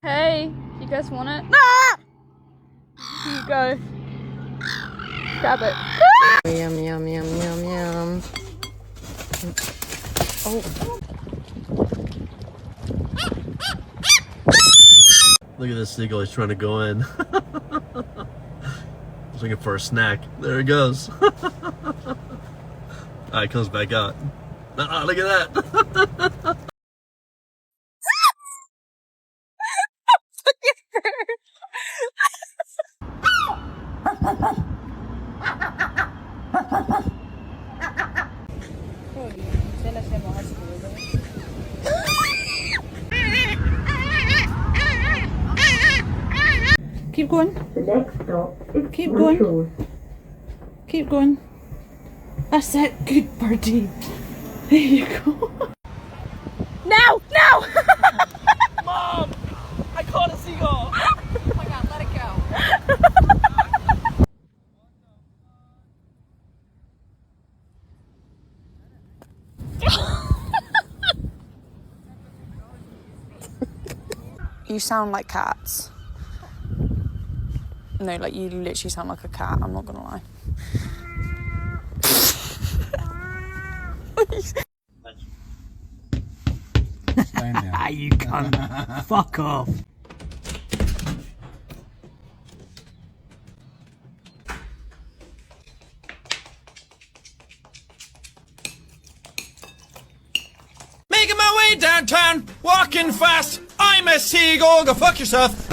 Hey, you guys want it? Ah! Here you go. Grab it. Yum, yum, yum, yum, yum. Oh. Look at this seagull, he's trying to go in. He's looking for a snack. There he goes. Alright, comes back out. Look at that. Keep going. The next stop is Keep going. Shores. Keep going. That's it. Good birdie. There you go. Now! Now! Mom! I caught a seagull! Oh my god, let it go. You sound like cats. No, like you literally sound like a cat, I'm not gonna lie. Ah, you cunt. Fuck off. Making my way downtown, walking fast. I'm a seagull, go fuck yourself.